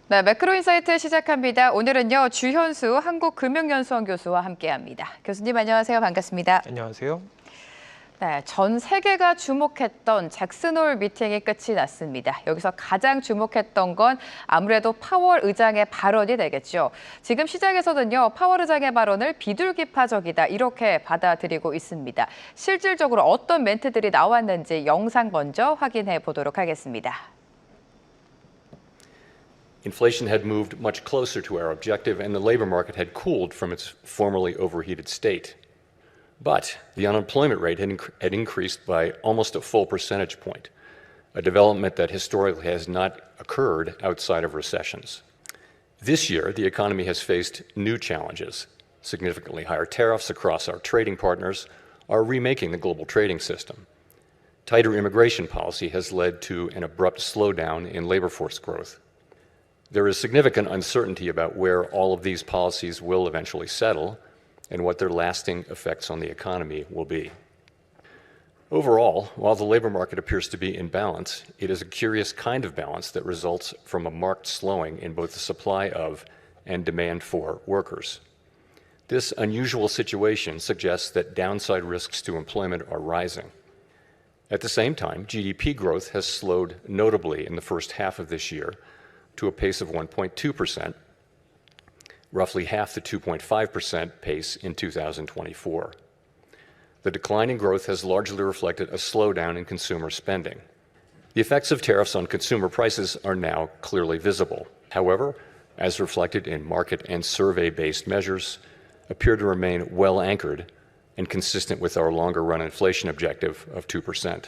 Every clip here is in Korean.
네, 매크로인사이트 시작합니다. 오늘은요, 주현수 한국금융연수원 교수와 함께합니다. 교수님 안녕하세요. 반갑습니다. 안녕하세요. 네, 전 세계가 주목했던 잭슨홀 미팅이 끝이 났습니다. 여기서 가장 주목했던 건 아무래도 파월 의장의 발언이 되겠죠. 지금 시장에서는요, 파월 의장의 발언을 비둘기파적이다 이렇게 받아들이고 있습니다. 실질적으로 어떤 멘트들이 나왔는지 영상 먼저 확인해 보도록 하겠습니다. Inflation had moved much closer to our objective, and the labor market had cooled from its formerly overheated state. But the unemployment rate had increased by almost a full percentage point, a development that historically has not occurred outside of recessions. This year, the economy has faced new challenges. Significantly higher tariffs across our trading partners are remaking the global trading system. Tighter immigration policy has led to an abrupt slowdown in labor force growth. There is significant uncertainty about where all of these policies will eventually settle and what their lasting effects on the economy will be. Overall, while the labor market appears to be in balance, it is a curious kind of balance that results from a marked slowing in both the supply of and demand for workers. This unusual situation suggests that downside risks to employment are rising. At the same time, GDP growth has slowed notably in the first half of this year to a pace of 1.2%, roughly half the 2.5% pace in 2024. The decline in growth has largely reflected a slowdown in consumer spending. The effects of tariffs on consumer prices are now clearly visible. However, as reflected in market and survey-based measures, appear to remain well anchored and consistent with our longer-run inflation objective of 2%.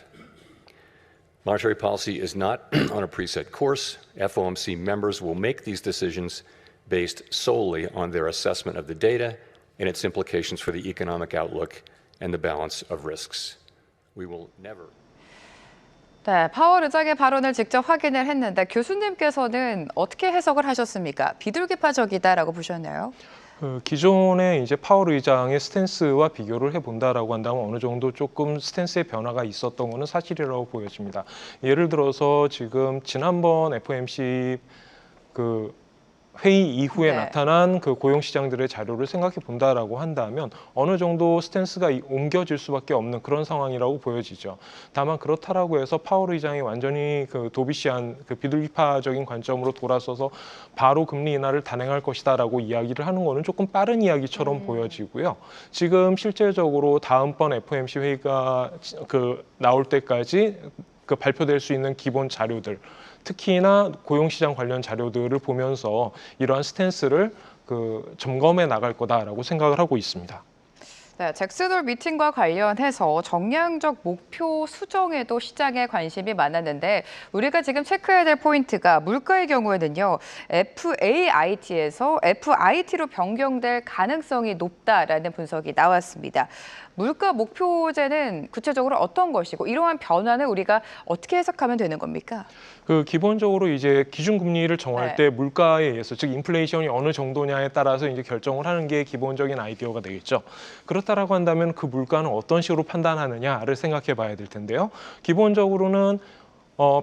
Monetary policy is not on a preset course. FOMC members will make these decisions based solely on their assessment of the data and its implications for the economic outlook and the balance of risks. We will never. 네, 파월 의장의 발언을 직접 확인을 했는데 교수님께서는 어떻게 해석을 하셨습니까? 비둘기파적이다라고 보셨나요? 기존의 이제 파월 의장의 스탠스와 비교를 해본다라고 한다면 어느 정도 조금 스탠스의 변화가 있었던 것은 사실이라고 보여집니다. 예를 들어서 지금 지난번 FOMC 회의 이후에 나타난 그 고용시장들의 자료를 생각해 본다라고 한다면 어느 정도 스탠스가 옮겨질 수밖에 없는 그런 상황이라고 보여지죠. 다만 그렇다라고 해서 파월 의장이 완전히 그 도비시한 그 비둘기파적인 관점으로 돌아서서 바로 금리 인하를 단행할 것이다라고 이야기를 하는 거는 조금 빠른 이야기처럼 보여지고요. 지금 실제적으로 다음번 FOMC 회의가 나올 때까지 발표될 수 있는 기본 자료들, 특히나 고용시장 관련 자료들을 보면서 이러한 스탠스를 점검해 나갈 거다라고 생각을 하고 있습니다. 네, 잭슨홀 미팅과 관련해서 정량적 목표 수정에도 시장에 관심이 많았는데 우리가 지금 체크해야 될 포인트가 물가의 경우에는요. FAIT에서 FIT로 변경될 가능성이 높다라는 분석이 나왔습니다. 물가 목표제는 구체적으로 어떤 것이고 이러한 변화는 우리가 어떻게 해석하면 되는 겁니까? 기본적으로 이제 기준금리를 정할 때 물가에 의해서 즉 인플레이션이 어느 정도냐에 따라서 이제 결정을 하는 게 기본적인 아이디어가 되겠죠. 그렇다라고 한다면 그 물가는 어떤 식으로 판단하느냐를 생각해 봐야 될 텐데요. 기본적으로는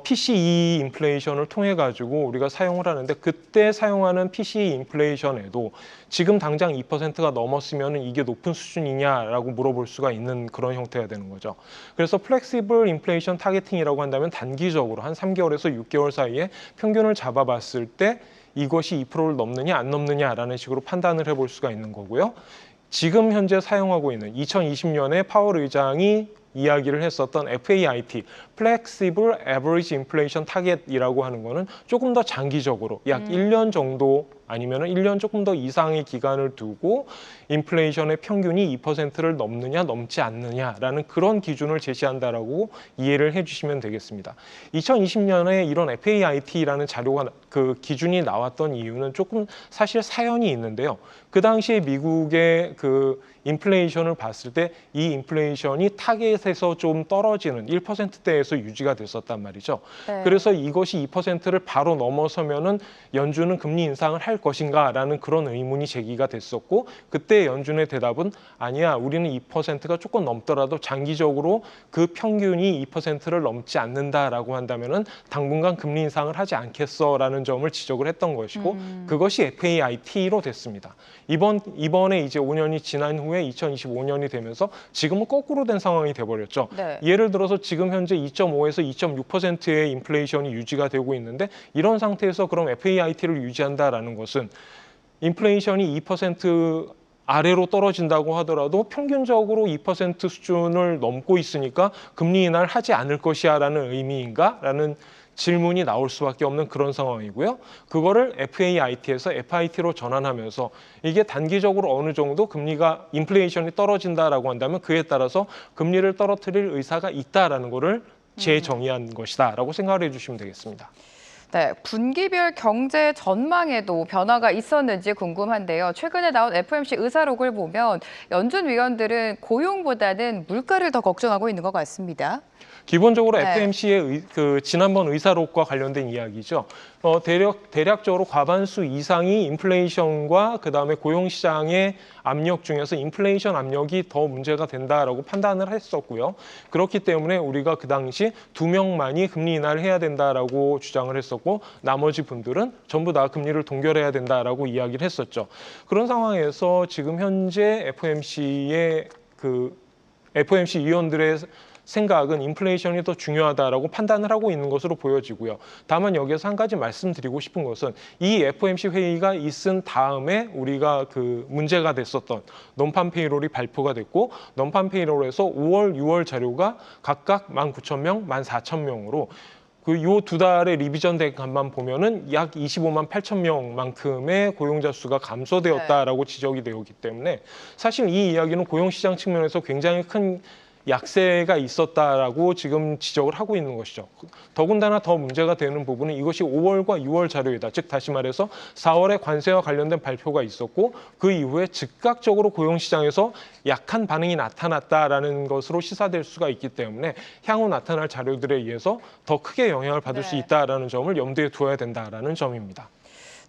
PCE 인플레이션을 통해 가지고 우리가 사용을 하는데 그때 사용하는 PCE 인플레이션에도 지금 당장 2%가 넘었으면 이게 높은 수준이냐라고 물어볼 수가 있는 그런 형태가 되는 거죠. 그래서 플렉시블 인플레이션 타겟팅이라고 한다면 단기적으로 한 3개월에서 6개월 사이에 평균을 잡아봤을 때 이것이 2%를 넘느냐 안 넘느냐라는 식으로 판단을 해볼 수가 있는 거고요. 지금 현재 사용하고 있는 2020년에 파월 의장이 이야기를 했었던 FAIT, Flexible Average Inflation Target이라고 하는 거는 조금 더 장기적으로 약 1년 정도 아니면 1년 조금 더 이상의 기간을 두고 인플레이션의 평균이 2%를 넘느냐 넘지 않느냐라는 그런 기준을 제시한다라고 이해를 해주시면 되겠습니다. 2020년에 이런 FAIT라는 자료가 기준이 나왔던 이유는 조금 사실 사연이 있는데요. 그 당시에 미국의 인플레이션을 봤을 때 이 인플레이션이 타겟에 1%에서 좀 떨어지는 1%대에서 유지가 됐었단 말이죠. 네. 그래서 이것이 2%를 바로 넘어서면은 연준은 금리 인상을 할 것인가라는 그런 의문이 제기가 됐었고, 그때 연준의 대답은 아니야, 우리는 2%가 조금 넘더라도 장기적으로 그 평균이 2%를 넘지 않는다라고 한다면은 당분간 금리 인상을 하지 않겠어라는 점을 지적을 했던 것이고, 그것이 FAIT로 됐습니다. 이번에 이제 5년이 지난 후에 2025년이 되면서 지금은 거꾸로 된 상황이 돼버렸죠. 네. 예를 들어서 지금 현재 2.5에서 2.6%의 인플레이션이 유지가 되고 있는데, 이런 상태에서 그럼 FAIT를 유지한다라는 것은 인플레이션이 2% 아래로 떨어진다고 하더라도 평균적으로 2% 수준을 넘고 있으니까 금리 인하를 하지 않을 것이야라는 의미인가? 라는 질문이 나올 수밖에 없는 그런 상황이고요. 그거를 FAIT에서 FIT로 전환하면서 이게 단기적으로 어느 정도 금리가 인플레이션이 떨어진다라고 한다면 그에 따라서 금리를 떨어뜨릴 의사가 있다라는 거를 재정의한 것이다라고 생각을 해주시면 되겠습니다. 네, 분기별 경제 전망에도 변화가 있었는지 궁금한데요. 최근에 나온 FOMC 의사록을 보면 연준 위원들은 고용보다는 물가를 더 걱정하고 있는 것 같습니다. 기본적으로 네. FOMC의 지난번 의사록과 관련된 이야기죠. 대략적으로 과반수 이상이 인플레이션과 그다음에 고용시장의 압력 중에서 인플레이션 압력이 더 문제가 된다라고 판단을 했었고요. 그렇기 때문에 우리가 그 당시 2명만이 금리 인하를 해야 된다라고 주장을 했었고, 나머지 분들은 전부 다 금리를 동결해야 된다라고 이야기를 했었죠. 그런 상황에서 지금 현재 FOMC 위원들의 생각은 인플레이션이 더 중요하다라고 판단을 하고 있는 것으로 보여지고요. 다만 여기서 한 가지 말씀드리고 싶은 것은 이 FOMC 회의가 있은 다음에 우리가 문제가 됐었던 논판 페이롤이 발표가 됐고, 논판 페이롤에서 5월, 6월 자료가 각각 19,000명, 14,000명으로 요 두 달의 리비전 된 값만 보면은 약 25만 8천 명만큼의 고용자 수가 감소되었다라고 지적이 되었기 때문에 사실 이 이야기는 고용시장 측면에서 굉장히 큰 약세가 있었다라고 지금 지적을 하고 있는 것이죠. 더군다나 더 문제가 되는 부분은 이것이 5월과 6월 자료이다. 즉 다시 말해서 4월에 관세와 관련된 발표가 있었고 그 이후에 즉각적으로 고용시장에서 약한 반응이 나타났다라는 것으로 시사될 수가 있기 때문에 향후 나타날 자료들에 의해서 더 크게 영향을 받을 수 있다라는 점을 염두에 두어야 된다라는 점입니다.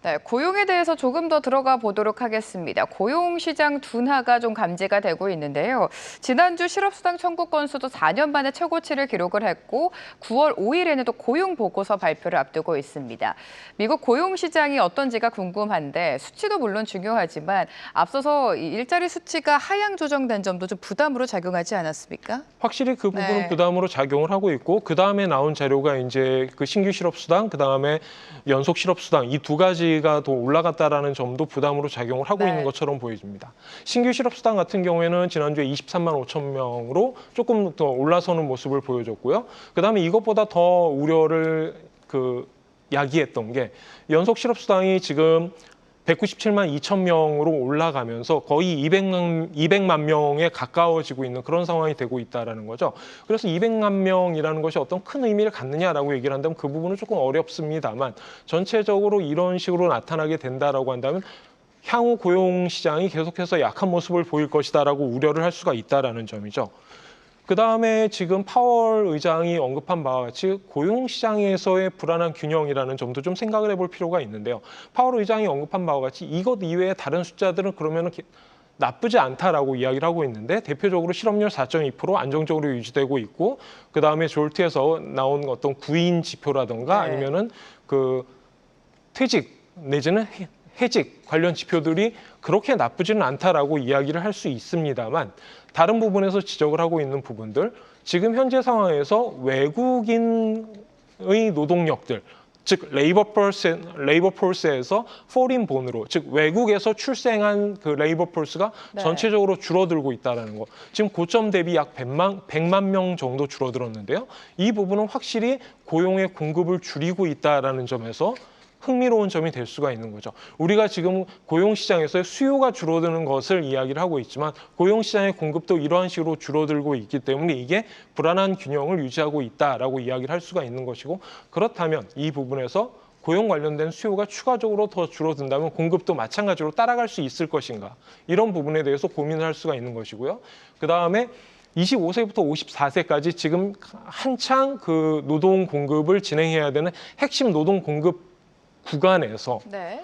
네, 고용에 대해서 조금 더 들어가 보도록 하겠습니다. 고용시장 둔화가 좀 감지가 되고 있는데요. 지난주 실업수당 청구 건수도 4년 만에 최고치를 기록을 했고 9월 5일에는 또 고용보고서 발표를 앞두고 있습니다. 미국 고용시장이 어떤지가 궁금한데 수치도 물론 중요하지만 앞서서 일자리 수치가 하향 조정된 점도 좀 부담으로 작용하지 않았습니까? 확실히 그 부분은 네. 부담으로 작용을 하고 있고 그 다음에 나온 자료가 이제 신규 실업수당, 그 다음에 연속 실업수당 이 두 가지가 더 올라갔다라는 점도 부담으로 작용을 하고 있는 것처럼 보여집니다. 신규 실업수당 같은 경우에는 지난주에 23만 5천 명으로 조금 더 올라서는 모습을 보여줬고요. 그 다음에 이것보다 더 우려를 야기했던 게 연속 실업수당이 지금 197만 2천 명으로 올라가면서 거의 200만 명에 가까워지고 있는 그런 상황이 되고 있다는 거죠. 그래서 200만 명이라는 것이 어떤 큰 의미를 갖느냐라고 얘기를 한다면 그 부분은 조금 어렵습니다만 전체적으로 이런 식으로 나타나게 된다라고 한다면 향후 고용시장이 계속해서 약한 모습을 보일 것이다라고 우려를 할 수가 있다라는 점이죠. 그다음에 지금 파월 의장이 언급한 바와 같이 고용시장에서의 불안한 균형이라는 점도 좀 생각을 해볼 필요가 있는데요. 파월 의장이 언급한 바와 같이 이것 이외에 다른 숫자들은 그러면은 나쁘지 않다라고 이야기를 하고 있는데 대표적으로 실업률 4.2% 안정적으로 유지되고 있고 그다음에 졸트에서 나온 어떤 구인 지표라든가 아니면은 퇴직 내지는 해직 관련 지표들이 그렇게 나쁘지는 않다라고 이야기를 할 수 있습니다만 다른 부분에서 지적을 하고 있는 부분들 지금 현재 상황에서 외국인의 노동력들 즉 레이버 폴스에서 포린 본으로 즉 외국에서 출생한 그 레이버 폴스가 전체적으로 줄어들고 있다는 거. 지금 고점 대비 약 100만 명 정도 줄어들었는데요. 이 부분은 확실히 고용의 공급을 줄이고 있다라는 점에서 흥미로운 점이 될 수가 있는 거죠. 우리가 지금 고용시장에서의 수요가 줄어드는 것을 이야기를 하고 있지만 고용시장의 공급도 이러한 식으로 줄어들고 있기 때문에 이게 불안한 균형을 유지하고 있다라고 이야기를 할 수가 있는 것이고 그렇다면 이 부분에서 고용 관련된 수요가 추가적으로 더 줄어든다면 공급도 마찬가지로 따라갈 수 있을 것인가 이런 부분에 대해서 고민을 할 수가 있는 것이고요. 그다음에 25세부터 54세까지 지금 한창 그 노동 공급을 진행해야 되는 핵심 노동 공급 구간에서 네.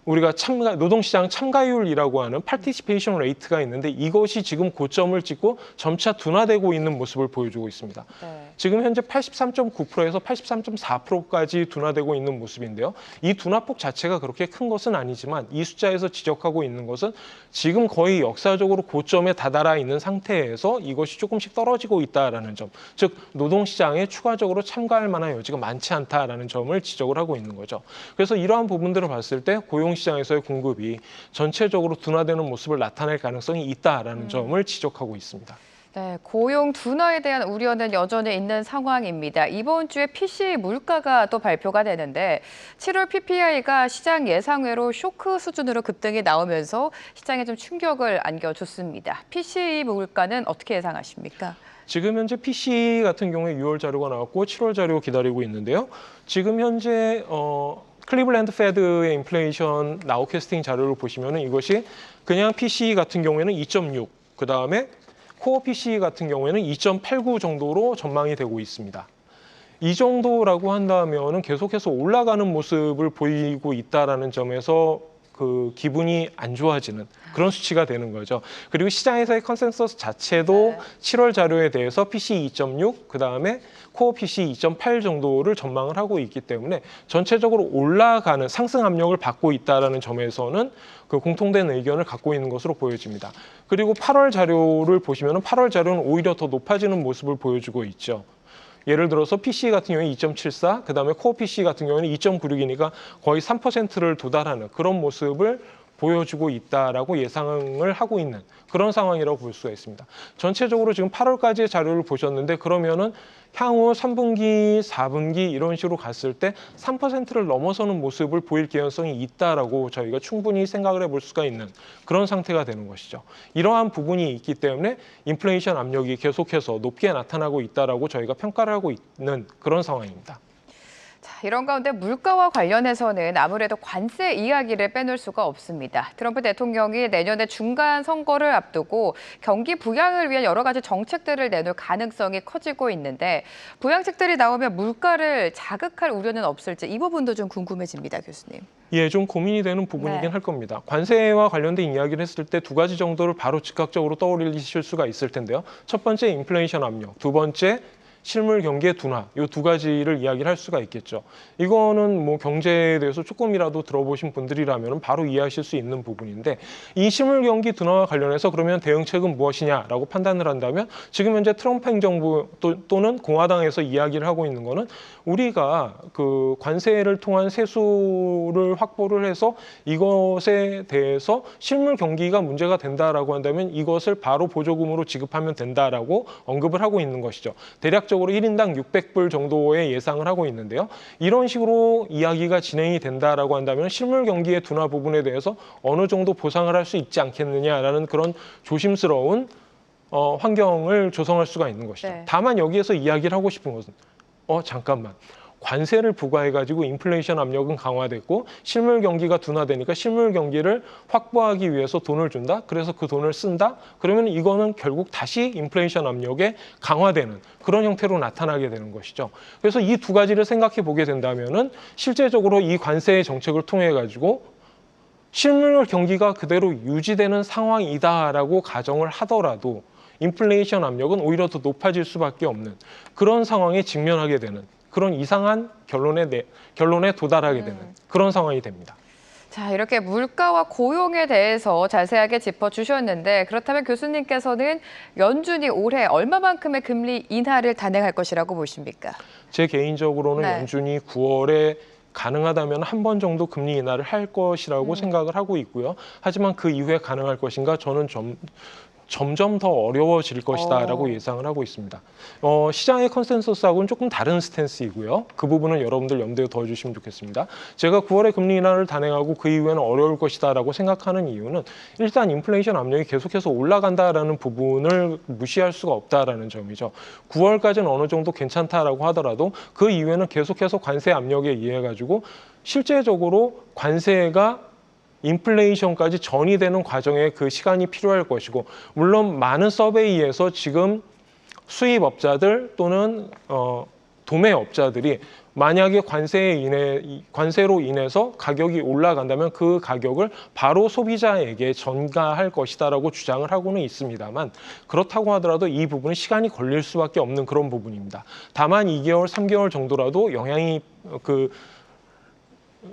우리가 노동시장 참가율이라고 하는 participation rate가 있는데 이것이 지금 고점을 찍고 점차 둔화되고 있는 모습을 보여주고 있습니다. 네. 지금 현재 83.9%에서 83.4%까지 둔화되고 있는 모습인데요. 이 둔화폭 자체가 그렇게 큰 것은 아니지만 이 숫자에서 지적하고 있는 것은 지금 거의 역사적으로 고점에 다다라 있는 상태에서 이것이 조금씩 떨어지고 있다라는 점, 즉 노동시장에 추가적으로 참가할 만한 여지가 많지 않다라는 점을 지적을 하고 있는 거죠. 그래서 이러한 부분들을 봤을 때 고용시장에서의 공급이 전체적으로 둔화되는 모습을 나타낼 가능성이 있다라는 점을 지적하고 있습니다. 네, 고용 둔화에 대한 우려는 여전히 있는 상황입니다. 이번 주에 PCE 물가가 또 발표가 되는데 7월 PPI가 시장 예상외로 쇼크 수준으로 급등이 나오면서 시장에 좀 충격을 안겨줬습니다. PCE 물가는 어떻게 예상하십니까? 지금 현재 PCE 같은 경우에 6월 자료가 나왔고 7월 자료 기다리고 있는데요. 지금 현재 클리블랜드 페드의 인플레이션 나우캐스팅 자료를 보시면 이것이 그냥 PCE 같은 경우에는 2.6, 그 다음에 코어 PCE 같은 경우에는 2.89 정도로 전망이 되고 있습니다. 이 정도라고 한다면 계속해서 올라가는 모습을 보이고 있다는 점에서 그 기분이 안 좋아지는 그런 수치가 되는 거죠. 그리고 시장에서의 컨센서스 자체도 7월 자료에 대해서 PCE 2.6, 그 다음에 코어 PCE 2.8 정도를 전망을 하고 있기 때문에 전체적으로 올라가는 상승 압력을 받고 있다는 점에서는 그 공통된 의견을 갖고 있는 것으로 보여집니다. 그리고 8월 자료를 보시면 8월 자료는 오히려 더 높아지는 모습을 보여주고 있죠. 예를 들어서 PCE 같은 경우에 2.74, 그다음에 코어 PCE 같은 경우에는 2.96이니까 거의 3%를 도달하는 그런 모습을 보여주고 있다라고 예상을 하고 있는 그런 상황이라고 볼 수가 있습니다. 전체적으로 지금 8월까지의 자료를 보셨는데 그러면은 향후 3분기, 4분기 이런 식으로 갔을 때 3%를 넘어서는 모습을 보일 개연성이 있다라고 저희가 충분히 생각을 해볼 수가 있는 그런 상태가 되는 것이죠. 이러한 부분이 있기 때문에 인플레이션 압력이 계속해서 높게 나타나고 있다라고 저희가 평가를 하고 있는 그런 상황입니다. 자, 이런 가운데 물가와 관련해서는 아무래도 관세 이야기를 빼놓을 수가 없습니다. 트럼프 대통령이 내년에 중간 선거를 앞두고 경기 부양을 위한 여러 가지 정책들을 내놓을 가능성이 커지고 있는데 부양책들이 나오면 물가를 자극할 우려는 없을지 이 부분도 좀 궁금해집니다, 교수님. 예, 좀 고민이 되는 부분이긴 할 겁니다. 관세와 관련된 이야기를 했을 때 두 가지 정도를 바로 즉각적으로 떠올리실 수가 있을 텐데요. 첫 번째 인플레이션 압력, 두 번째 실물 경기의 둔화, 이 두 가지를 이야기를 할 수가 있겠죠. 이거는 뭐 경제에 대해서 조금이라도 들어보신 분들이라면 바로 이해하실 수 있는 부분인데 이 실물 경기 둔화와 관련해서 그러면 대응책은 무엇이냐라고 판단을 한다면 지금 현재 트럼프 행정부 또는 공화당에서 이야기를 하고 있는 거는 우리가 그 관세를 통한 세수를 확보를 해서 이것에 대해서 실물 경기가 문제가 된다라고 한다면 이것을 바로 보조금으로 지급하면 된다라고 언급을 하고 있는 것이죠. 대략적으로 1인당 600불 정도의 예상을 하고 있는데요. 이런 식으로 이야기가 진행이 된다라고 한다면 실물 경기의 둔화 부분에 대해서 어느 정도 보상을 할 수 있지 않겠느냐라는 그런 조심스러운 환경을 조성할 수가 있는 것이죠. 네. 다만 여기에서 이야기를 하고 싶은 것은 잠깐만. 관세를 부과해가지고 인플레이션 압력은 강화됐고 실물 경기가 둔화되니까 실물 경기를 확보하기 위해서 돈을 준다. 그래서 그 돈을 쓴다. 그러면 이거는 결국 다시 인플레이션 압력에 강화되는 그런 형태로 나타나게 되는 것이죠. 그래서 이 두 가지를 생각해 보게 된다면은 실제적으로 이 관세의 정책을 통해 가지고 실물 경기가 그대로 유지되는 상황이다라고 가정을 하더라도 인플레이션 압력은 오히려 더 높아질 수밖에 없는 그런 상황에 직면하게 되는 그런 이상한 결론에 도달하게 되는 그런 상황이 됩니다. 자, 이렇게 물가와 고용에 대해서 자세하게 짚어주셨는데 그렇다면 교수님께서는 연준이 올해 얼마만큼의 금리 인하를 단행할 것이라고 보십니까? 제 개인적으로는 연준이 9월에 가능하다면 한 번 정도 금리 인하를 할 것이라고 생각을 하고 있고요. 하지만 그 이후에 가능할 것인가 저는 점점 더 어려워질 것이다라고 예상을 하고 있습니다. 시장의 컨센서스하고는 조금 다른 스탠스이고요. 그 부분은 여러분들 염두에 둬주시면 좋겠습니다. 제가 9월에 금리 인하를 단행하고 그 이후에는 어려울 것이다라고 생각하는 이유는 일단 인플레이션 압력이 계속해서 올라간다라는 부분을 무시할 수가 없다라는 점이죠. 9월까지는 어느 정도 괜찮다라고 하더라도 그 이후에는 계속해서 관세 압력에 의해 가지고 실제적으로 관세가 인플레이션까지 전이되는 과정에 그 시간이 필요할 것이고, 물론 많은 서베이에서 지금 수입업자들 또는 도매업자들이 만약에 관세로 인해서 가격이 올라간다면 그 가격을 바로 소비자에게 전가할 것이다라고 주장을 하고는 있습니다만, 그렇다고 하더라도 이 부분은 시간이 걸릴 수밖에 없는 그런 부분입니다. 다만 2개월, 3개월 정도라도 영향이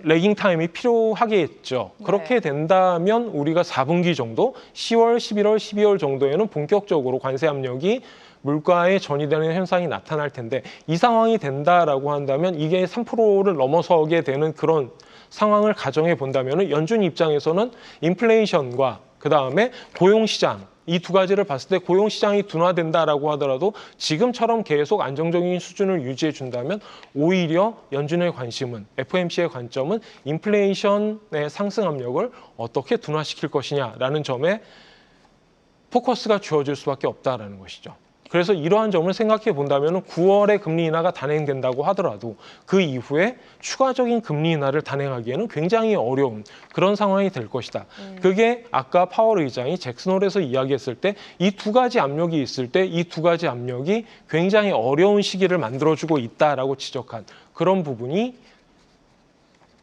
레깅 타임이 필요하겠죠. 네. 그렇게 된다면 우리가 4분기 정도, 10월, 11월, 12월 정도에는 본격적으로 관세 압력이 물가에 전이되는 현상이 나타날 텐데, 이 상황이 된다라고 한다면 이게 3%를 넘어서게 되는 그런 상황을 가정해 본다면 연준 입장에서는 인플레이션과 그다음에 고용시장, 이 두 가지를 봤을 때 고용시장이 둔화된다라고 하더라도 지금처럼 계속 안정적인 수준을 유지해 준다면 오히려 연준의 관심은, FOMC의 관점은 인플레이션의 상승 압력을 어떻게 둔화시킬 것이냐라는 점에 포커스가 주어질 수밖에 없다라는 것이죠. 그래서 이러한 점을 생각해 본다면 9월에 금리 인하가 단행된다고 하더라도 그 이후에 추가적인 금리 인하를 단행하기에는 굉장히 어려운 그런 상황이 될 것이다. 그게 아까 파월 의장이 잭슨홀에서 이야기했을 때 이 두 가지 압력이 있을 때 이 두 가지 압력이 굉장히 어려운 시기를 만들어주고 있다라고 지적한 그런 부분이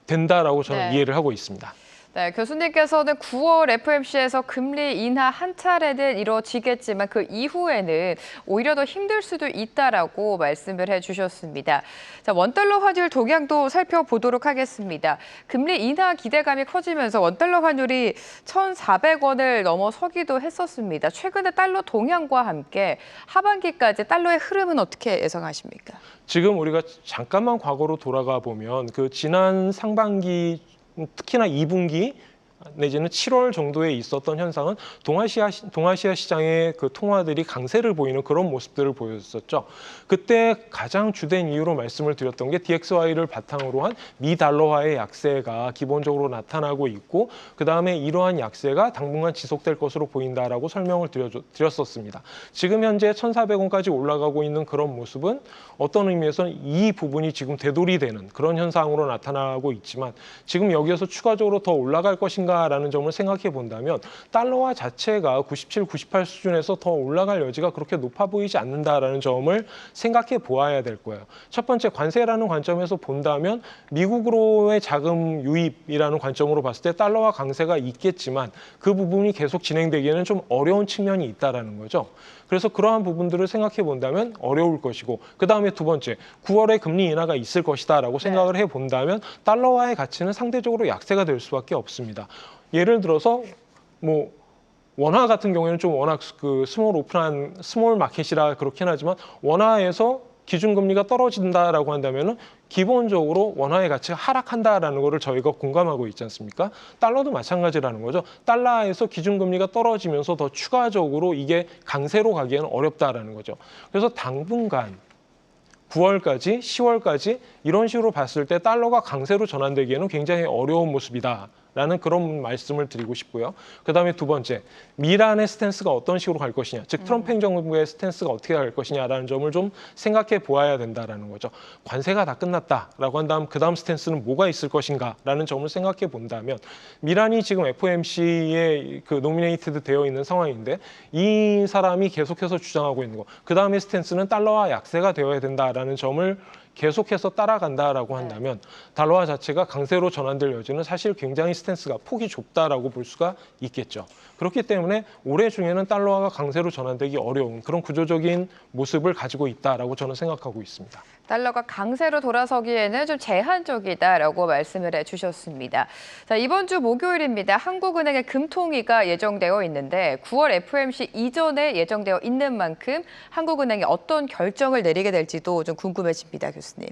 된다라고 저는 네. 이해를 하고 있습니다. 네, 교수님께서는 9월 FOMC에서 금리 인하 한 차례는 이루어지겠지만 그 이후에는 오히려 더 힘들 수도 있다라고 말씀을 해주셨습니다. 자, 원달러 환율 동향도 살펴보도록 하겠습니다. 금리 인하 기대감이 커지면서 원달러 환율이 1,400원을 넘어서기도 했었습니다. 최근에 달러 동향과 함께 하반기까지 달러의 흐름은 어떻게 예상하십니까? 지금 우리가 잠깐만 과거로 돌아가 보면 그 지난 상반기 특히나 2분기 내지는 7월 정도에 있었던 현상은 동아시아 시장의 그 통화들이 강세를 보이는 그런 모습들을 보였었죠. 그때 가장 주된 이유로 말씀을 드렸던 게 DXY를 바탕으로 한 미 달러화의 약세가 기본적으로 나타나고 있고, 그 다음에 이러한 약세가 당분간 지속될 것으로 보인다라고 설명을 드렸었습니다. 지금 현재 1,400원까지 올라가고 있는 그런 모습은 어떤 의미에서는 이 부분이 지금 되돌이되는 그런 현상으로 나타나고 있지만, 지금 여기에서 추가적으로 더 올라갈 것인가라는 점을 생각해 본다면 달러화 자체가 97, 98 수준에서 더 올라갈 여지가 그렇게 높아 보이지 않는다라는 점을 생각해 보아야 될 거예요. 첫 번째, 관세라는 관점에서 본다면 미국으로의 자금 유입이라는 관점으로 봤을 때 달러화 강세가 있겠지만 그 부분이 계속 진행되기에는 좀 어려운 측면이 있다라는 거죠. 그래서 그러한 부분들을 생각해 본다면 어려울 것이고, 그 다음에 두 번째, 9월에 금리 인하가 있을 것이다라고 생각을 해 본다면 달러화의 가치는 상대적으로 약세가 될 수밖에 없습니다. 예를 들어서 뭐 원화 같은 경우에는 좀 워낙 그 스몰 마켓이라 그렇긴 하지만, 원화에서 기준금리가 떨어진다라고 한다면은 기본적으로 원화의 가치가 하락한다라는 것을 저희가 공감하고 있지 않습니까? 달러도 마찬가지라는 거죠. 달러에서 기준금리가 떨어지면서 더 추가적으로 이게 강세로 가기에는 어렵다라는 거죠. 그래서 당분간 9월까지, 10월까지 이런 식으로 봤을 때 달러가 강세로 전환되기에는 굉장히 어려운 모습이다. 라는 그런 말씀을 드리고 싶고요. 그다음에 두 번째, 미란의 스탠스가 어떤 식으로 갈 것이냐, 즉 트럼프 행정부의 스탠스가 어떻게 갈 것이냐라는 점을 좀 생각해 보아야 된다라는 거죠. 관세가 다 끝났다라고 한다면 그 다음 스탠스는 뭐가 있을 것인가라는 점을 생각해 본다면, 미란이 지금 FOMC에 그 노미네이티드 되어 있는 상황인데 이 사람이 계속해서 주장하고 있는 거, 그 다음의 스탠스는 달러화 약세가 되어야 된다라는 점을 계속해서 따라간다라고 한다면 달러화 자체가 강세로 전환될 여지는 사실 굉장히 스탠스가 폭이 좁다라고 볼 수가 있겠죠. 그렇기 때문에 올해 중에는 달러화가 강세로 전환되기 어려운 그런 구조적인 모습을 가지고 있다라고 저는 생각하고 있습니다. 달러가 강세로 돌아서기에는 좀 제한적이다라고 말씀을 해주셨습니다. 자, 이번 주 목요일입니다. 한국은행의 금통위가 예정되어 있는데 9월 FOMC 이전에 예정되어 있는 만큼 한국은행이 어떤 결정을 내리게 될지도 좀 궁금해집니다, 교수님.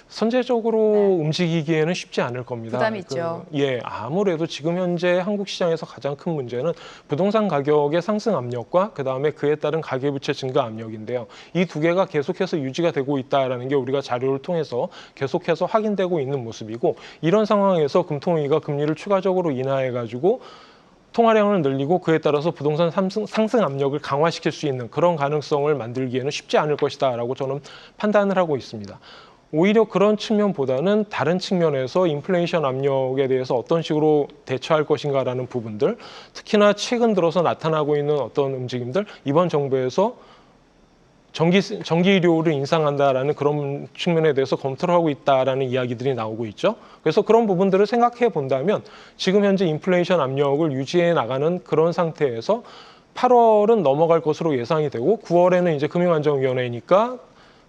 선제적으로 움직이기에는 쉽지 않을 겁니다. 부담이 있죠. 아무래도 지금 현재 한국 시장에서 가장 큰 문제는 부동산 가격의 상승 압력과 그다음에 그에 따른 가계부채 증가 압력인데요. 이 두 개가 계속해서 유지가 되고 있다는 게 우리가 자료를 통해서 계속해서 확인되고 있는 모습이고, 이런 상황에서 금통위가 금리를 추가적으로 인하해가지고 통화량을 늘리고 그에 따라서 부동산 상승 압력을 강화시킬 수 있는 그런 가능성을 만들기에는 쉽지 않을 것이다라고 저는 판단을 하고 있습니다. 오히려 그런 측면보다는 다른 측면에서 인플레이션 압력에 대해서 어떤 식으로 대처할 것인가라는 부분들, 특히나 최근 들어서 나타나고 있는 어떤 움직임들, 이번 정부에서 전기료를 인상한다라는 그런 측면에 대해서 검토를 하고 있다라는 이야기들이 나오고 있죠. 그래서 그런 부분들을 생각해 본다면 지금 현재 인플레이션 압력을 유지해 나가는 그런 상태에서 8월은 넘어갈 것으로 예상이 되고 9월에는 이제 금융안정위원회니까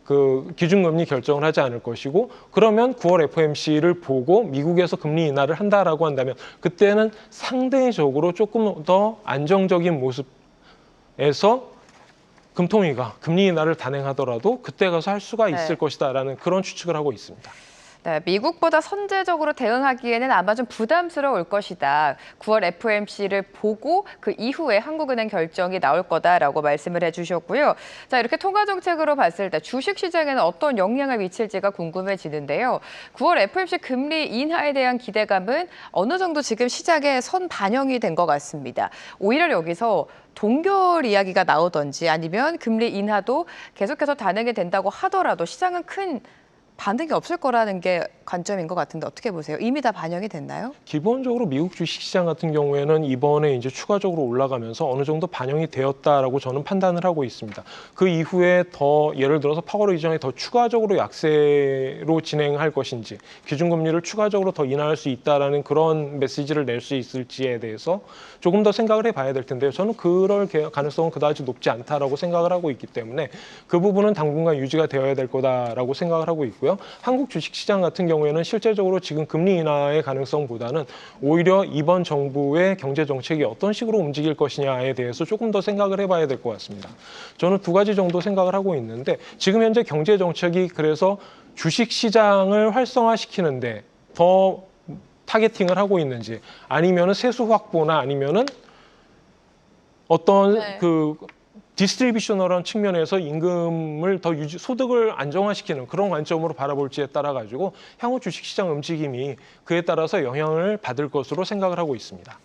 그 기준금리 결정을 하지 않을 것이고, 그러면 9월 FOMC를 보고 미국에서 금리 인하를 한다라고 한다면 그때는 상대적으로 조금 더 안정적인 모습에서 금통위가 금리 인하를 단행하더라도 그때 가서 할 수가 있을 것이다라는 그런 추측을 하고 있습니다. 네, 미국보다 선제적으로 대응하기에는 아마 좀 부담스러울 것이다. 9월 FOMC를 보고 그 이후에 한국은행 결정이 나올 거다라고 말씀을 해주셨고요. 자, 이렇게 통화 정책으로 봤을 때 주식 시장에는 어떤 영향을 미칠지가 궁금해지는데요. 9월 FOMC 금리 인하에 대한 기대감은 어느 정도 지금 시장에 선 반영이 된 것 같습니다. 오히려 여기서 동결 이야기가 나오던지 아니면 금리 인하도 계속해서 단행이 된다고 하더라도 시장은 큰 반응이 없을 거라는 게 관점인 것 같은데 어떻게 보세요? 이미 다 반영이 됐나요? 기본적으로 미국 주식시장 같은 경우에는 이번에 이제 추가적으로 올라가면서 어느 정도 반영이 되었다라고 저는 판단을 하고 있습니다. 그 이후에 더 예를 들어서 파월 의장이 더 추가적으로 약세로 진행할 것인지, 기준금리를 추가적으로 더 인하할 수 있다라는 그런 메시지를 낼 수 있을지에 대해서 조금 더 생각을 해봐야 될 텐데요. 저는 그럴 가능성은 그다지 높지 않다라고 생각을 하고 있기 때문에 그 부분은 당분간 유지가 되어야 될 거다라고 생각을 하고 있고요. 한국 주식시장 같은 경우에는 실제적으로 지금 금리 인하의 가능성보다는 오히려 이번 정부의 경제 정책이 어떤 식으로 움직일 것이냐에 대해서 조금 더 생각을 해봐야 될 것 같습니다. 저는 두 가지 정도 생각을 하고 있는데, 지금 현재 경제 정책이 그래서 주식시장을 활성화시키는데 더 타겟팅을 하고 있는지, 아니면은 세수 확보나 아니면은 어떤 그 디스트리뷰셔널한 측면에서 임금을 더 소득을 안정화시키는 그런 관점으로 바라볼지에 따라 가지고 향후 주식시장 움직임이 그에 따라서 영향을 받을 것으로 생각을 하고 있습니다.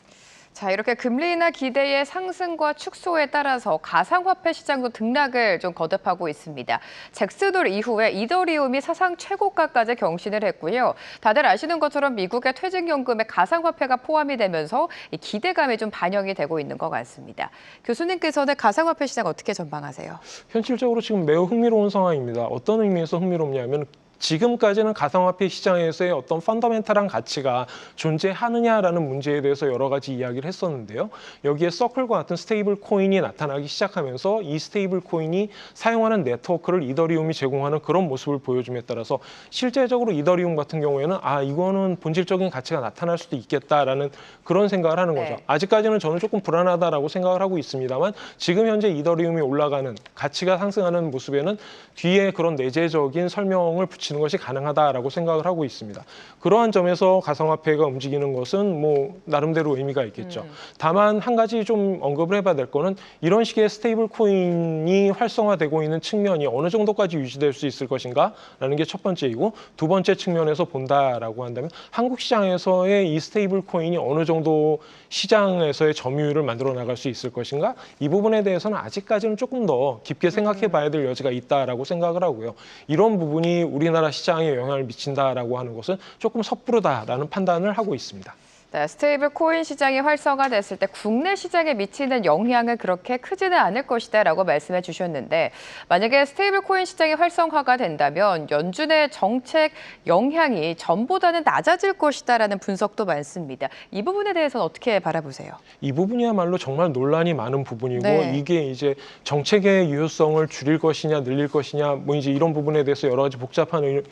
자, 이렇게 금리 인하 기대의 상승과 축소에 따라서 가상화폐 시장도 등락을 좀 거듭하고 있습니다. 잭스돌 이후에 이더리움이 사상 최고가까지 경신을 했고요. 다들 아시는 것처럼 미국의 퇴직연금에 가상화폐가 포함이 되면서 이 기대감이 좀 반영이 되고 있는 것 같습니다. 교수님께서는 가상화폐 시장 어떻게 전망하세요? 현실적으로 지금 매우 흥미로운 상황입니다. 어떤 의미에서 흥미롭냐면 지금까지는 가상화폐 시장에서의 어떤 펀더멘탈한 가치가 존재하느냐라는 문제에 대해서 여러 가지 이야기를 했었는데요. 여기에 서클과 같은 스테이블 코인이 나타나기 시작하면서 이 스테이블 코인이 사용하는 네트워크를 이더리움이 제공하는 그런 모습을 보여줌에 따라서 실제적으로 이더리움 같은 경우에는 이거는 본질적인 가치가 나타날 수도 있겠다라는 그런 생각을 하는 거죠. 아직까지는 저는 조금 불안하다라고 생각을 하고 있습니다만 지금 현재 이더리움이 올라가는 가치가 상승하는 모습에는 뒤에 그런 내재적인 설명을 붙이는 것이 가능하다라고 생각을 하고 있습니다. 그러한 점에서 가상화폐가 움직이는 것은 뭐 나름대로 의미가 있겠죠. 다만 한 가지 좀 언급을 해봐야 될 거는 이런 식의 스테이블 코인이 활성화되고 있는 측면이 어느 정도까지 유지될 수 있을 것인가라는 게 첫 번째이고, 두 번째 측면에서 본다라고 한다면 한국 시장에서의 이 스테이블 코인이 어느 정도 시장에서의 점유율을 만들어 나갈 수 있을 것인가, 이 부분에 대해서는 아직까지는 조금 더 깊게 생각해 봐야 될 여지가 있다라고 생각을 하고요. 이런 부분이 우리나라 시장에 영향을 미친다라고 하는 것은 조금 섣부르다라는 판단을 하고 있습니다. 네, 스테이블 코인 시장이 활성화됐을 때 국내 시장에 미치는 영향은 그렇게 크지는 않을 것이다라고 말씀해 주셨는데, 만약에 스테이블 코인 시장이 활성화가 된다면 연준의 정책 영향이 전보다는 낮아질 것이다라는 분석도 많습니다. 이 부분에 대해서는 어떻게 바라보세요? 이 부분이야말로 정말 논란이 많은 부분이고 이게 이제 정책의 유효성을 줄일 것이냐 늘릴 것이냐 뭐 이제 이런 부분에 대해서 여러 가지 복잡한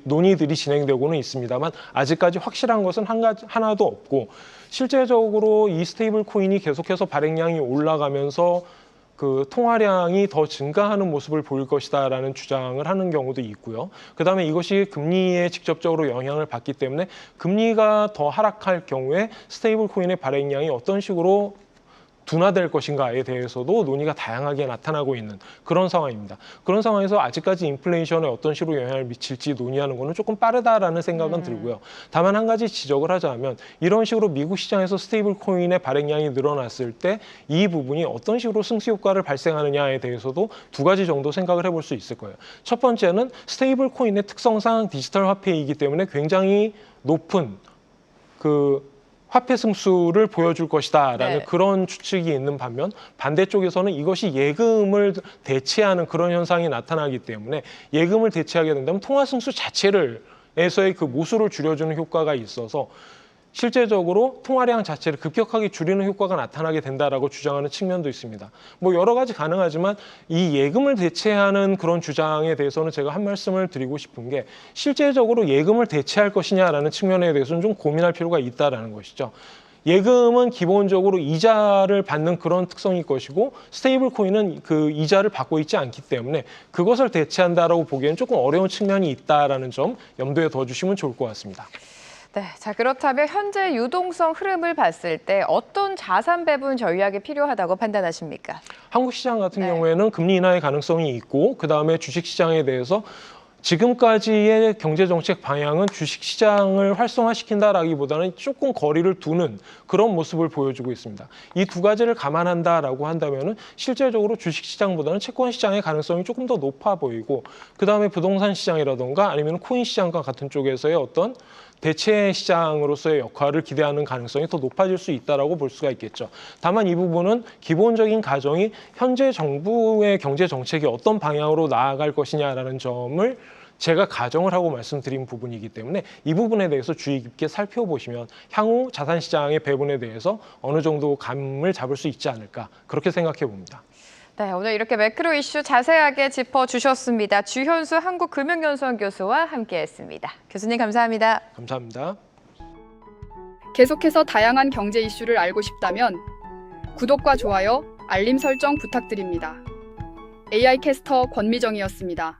논의들이 진행되고는 있습니다만 아직까지 확실한 것은 하나도 없고, 실제적으로 이 스테이블 코인이 계속해서 발행량이 올라가면서 그 통화량이 더 증가하는 모습을 보일 것이다라는 주장을 하는 경우도 있고요. 그다음에 이것이 금리에 직접적으로 영향을 받기 때문에 금리가 더 하락할 경우에 스테이블 코인의 발행량이 어떤 식으로 둔화될 것인가에 대해서도 논의가 다양하게 나타나고 있는 그런 상황입니다. 그런 상황에서 아직까지 인플레이션에 어떤 식으로 영향을 미칠지 논의하는 것은 조금 빠르다라는 생각은 들고요. 다만 한 가지 지적을 하자면 이런 식으로 미국 시장에서 스테이블 코인의 발행량이 늘어났을 때 이 부분이 어떤 식으로 승수 효과를 발생하느냐에 대해서도 두 가지 정도 생각을 해볼 수 있을 거예요. 첫 번째는 스테이블 코인의 특성상 디지털 화폐이기 때문에 굉장히 높은 화폐 승수를 보여줄 것이다라는 네. 그런 추측이 있는 반면 반대쪽에서는 이것이 예금을 대체하는 그런 현상이 나타나기 때문에 예금을 대체하게 된다면 통화 승수 자체에서의 그 모수를 줄여주는 효과가 있어서 실제적으로 통화량 자체를 급격하게 줄이는 효과가 나타나게 된다라고 주장하는 측면도 있습니다. 뭐 여러 가지 가능하지만 이 예금을 대체하는 그런 주장에 대해서는 제가 한 말씀을 드리고 싶은 게 실제적으로 예금을 대체할 것이냐라는 측면에 대해서는 좀 고민할 필요가 있다라는 것이죠. 예금은 기본적으로 이자를 받는 그런 특성일 것이고 스테이블 코인은 그 이자를 받고 있지 않기 때문에 그것을 대체한다라고 보기에는 조금 어려운 측면이 있다라는 점 염두에 둬주시면 좋을 것 같습니다. 네, 자 그렇다면 현재 유동성 흐름을 봤을 때 어떤 자산 배분 전략이 필요하다고 판단하십니까? 한국 시장 같은 네. 경우에는 금리 인하의 가능성이 있고 그다음에 주식 시장에 대해서 지금까지의 경제정책 방향은 주식시장을 활성화시킨다라기보다는 조금 거리를 두는 그런 모습을 보여주고 있습니다. 이 두 가지를 감안한다라고 한다면 실질적으로 주식시장보다는 채권시장의 가능성이 조금 더 높아 보이고 그다음에 부동산 시장이라던가 아니면 코인 시장과 같은 쪽에서의 어떤 대체 시장으로서의 역할을 기대하는 가능성이 더 높아질 수 있다라고 볼 수가 있겠죠. 다만 이 부분은 기본적인 가정이 현재 정부의 경제 정책이 어떤 방향으로 나아갈 것이냐라는 점을 제가 가정을 하고 말씀드린 부분이기 때문에 이 부분에 대해서 주의 깊게 살펴보시면 향후 자산시장의 배분에 대해서 어느 정도 감을 잡을 수 있지 않을까 그렇게 생각해 봅니다. 네, 오늘 이렇게 매크로 이슈 자세하게 짚어주셨습니다. 주현수 한국금융연수원 교수와 함께했습니다. 교수님 감사합니다. 감사합니다. 계속해서 다양한 경제 이슈를 알고 싶다면 구독과 좋아요, 알림 설정 부탁드립니다. AI 캐스터 권미정이었습니다.